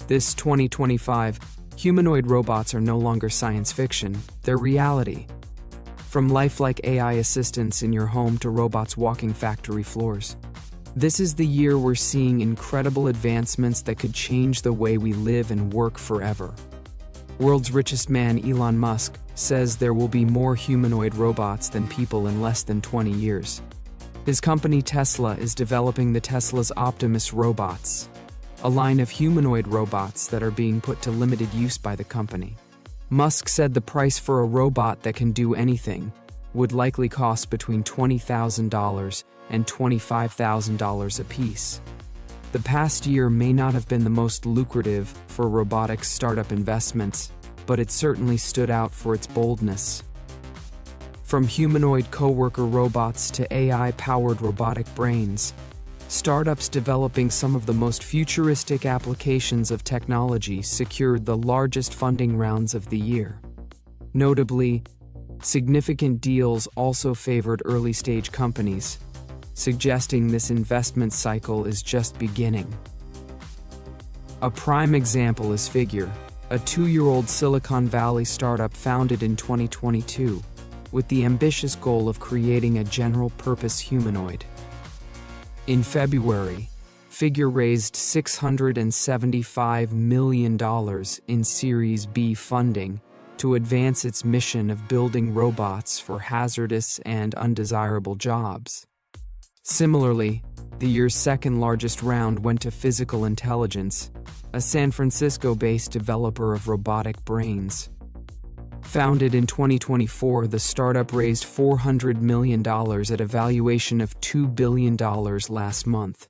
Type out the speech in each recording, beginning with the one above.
This 2025, humanoid robots are no longer science fiction, they're reality. From lifelike AI assistants in your home to robots walking factory floors. This is the year we're seeing incredible advancements that could change the way we live and work forever. World's richest man, Elon Musk, says there will be more humanoid robots than people in less than 20 years. His company Tesla is developing the Tesla's Optimus robots, a line of humanoid robots that are being put to limited use by the company. Musk said the price for a robot that can do anything would likely cost between $20,000 and $25,000 apiece. The past year may not have been the most lucrative for robotics startup investments, but it certainly stood out for its boldness. From humanoid coworker robots to AI-powered robotic brains, startups developing some of the most futuristic applications of technology secured the largest funding rounds of the year. Notably, significant deals also favored early-stage companies, suggesting this investment cycle is just beginning. A prime example is Figure, a 2-year-old Silicon Valley startup founded in 2022, with the ambitious goal of creating a general-purpose humanoid. In February, Figure raised $675 million in Series B funding to advance its mission of building robots for hazardous and undesirable jobs. Similarly, the year's second-largest round went to Physical Intelligence, a San Francisco-based developer of robotic brains. Founded in 2024, the startup raised $400 million at a valuation of $2 billion last month.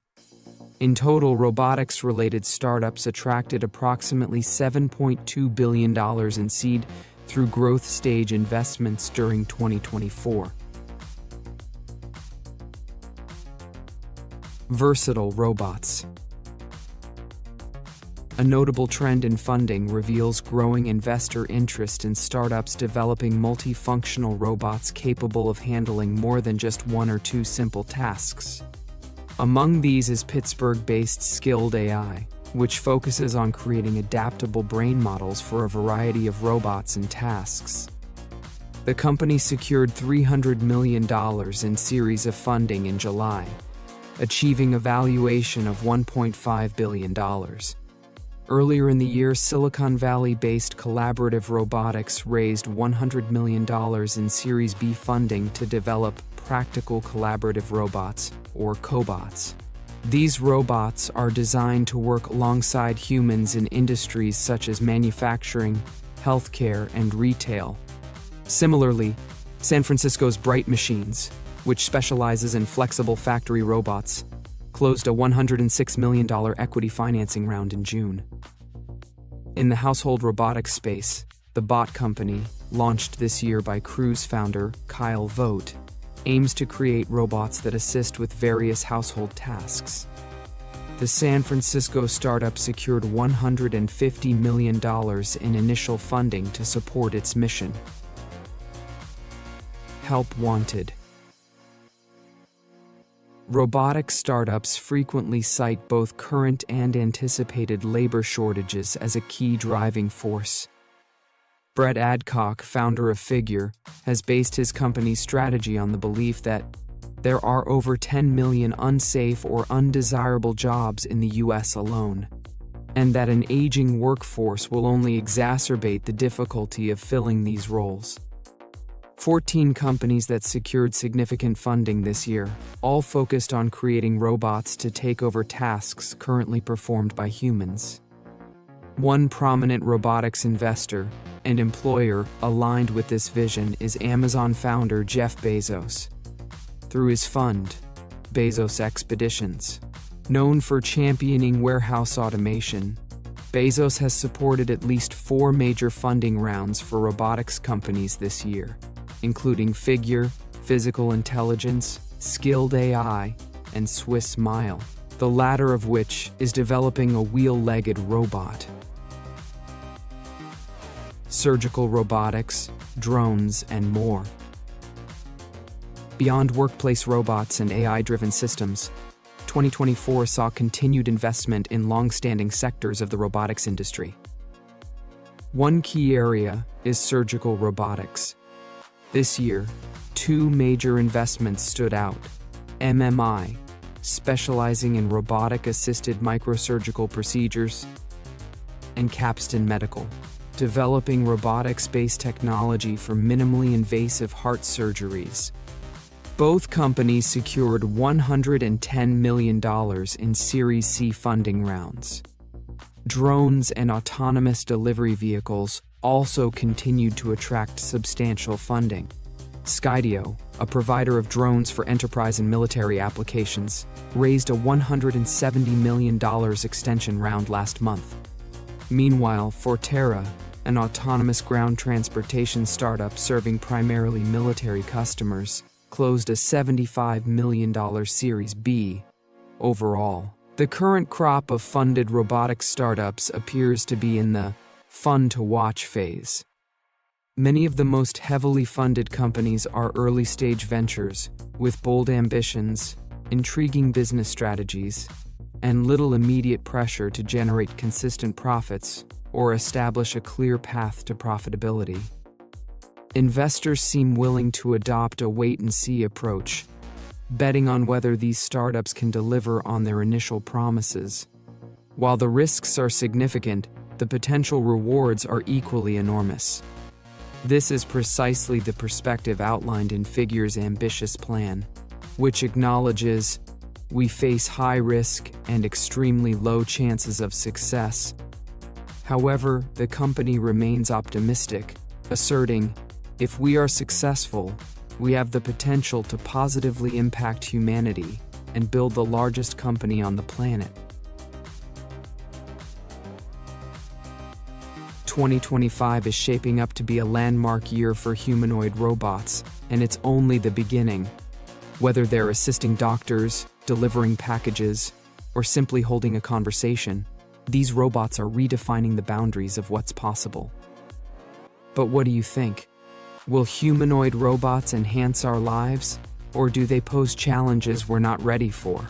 In total, robotics-related startups attracted approximately $7.2 billion in seed through growth stage investments during 2024. Versatile robots. A notable trend in funding reveals growing investor interest in startups developing multifunctional robots capable of handling more than just one or two simple tasks. Among these is Pittsburgh-based Skilled AI, which focuses on creating adaptable brain models for a variety of robots and tasks. The company secured $300 million in series of funding in July, achieving a valuation of $1.5 billion. Earlier in the year, Silicon Valley-based Collaborative Robotics raised $100 million in Series B funding to develop practical collaborative robots, or cobots. These robots are designed to work alongside humans in industries such as manufacturing, healthcare, and retail. Similarly, San Francisco's Bright Machines, which specializes in flexible factory robots, closed a $106 million equity financing round in June. In the household robotics space, the Bot Company, launched this year by Cruise founder Kyle Vogt, aims to create robots that assist with various household tasks. The San Francisco startup secured $150 million in initial funding to support its mission. Help wanted. Robotics startups frequently cite both current and anticipated labor shortages as a key driving force. Brett Adcock, founder of Figure, has based his company's strategy on the belief that there are over 10 million unsafe or undesirable jobs in the US alone, and that an aging workforce will only exacerbate the difficulty of filling these roles. 14 companies that secured significant funding this year, all focused on creating robots to take over tasks currently performed by humans. One prominent robotics investor and employer aligned with this vision is Amazon founder Jeff Bezos. Through his fund, Bezos Expeditions, known for championing warehouse automation, Bezos has supported at least 4 major funding rounds for robotics companies this year, including Figure, Physical Intelligence, Skilled AI, and Swiss Mile, the latter of which is developing a wheel-legged robot. Surgical robotics, drones, and more. Beyond workplace robots and AI-driven systems, 2024 saw continued investment in long-standing sectors of the robotics industry. One key area is surgical robotics. This year, two major investments stood out. MMI, specializing in robotic-assisted microsurgical procedures, and Capstan Medical, developing robotics-based technology for minimally invasive heart surgeries. Both companies secured $110 million in Series C funding rounds. Drones and autonomous delivery vehicles also continued to attract substantial funding. Skydio, a provider of drones for enterprise and military applications, raised a $170 million extension round last month. Meanwhile, Forterra, an autonomous ground transportation startup serving primarily military customers, closed a $75 million Series B. Overall, the current crop of funded robotics startups appears to be in the fun-to-watch phase. Many of the most heavily funded companies are early-stage ventures, with bold ambitions, intriguing business strategies, and little immediate pressure to generate consistent profits or establish a clear path to profitability. Investors seem willing to adopt a wait-and-see approach, betting on whether these startups can deliver on their initial promises. While the risks are significant, the potential rewards are equally enormous. This is precisely the perspective outlined in Figure's ambitious plan, which acknowledges we face high risk and extremely low chances of success. However, the company remains optimistic, asserting, if we are successful, we have the potential to positively impact humanity and build the largest company on the planet. 2025 is shaping up to be a landmark year for humanoid robots, and it's only the beginning. Whether they're assisting doctors, delivering packages, or simply holding a conversation, these robots are redefining the boundaries of what's possible. But what do you think? Will humanoid robots enhance our lives, or do they pose challenges we're not ready for?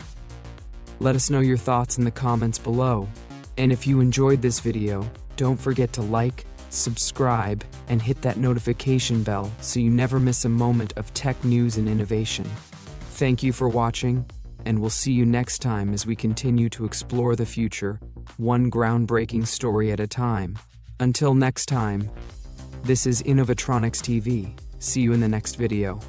Let us know your thoughts in the comments below. And if you enjoyed this video, don't forget to like, subscribe, and hit that notification bell so you never miss a moment of tech news and innovation. Thank you for watching, and we'll see you next time as we continue to explore the future, one groundbreaking story at a time. Until next time, this is Innovatronics TV. See you in the next video.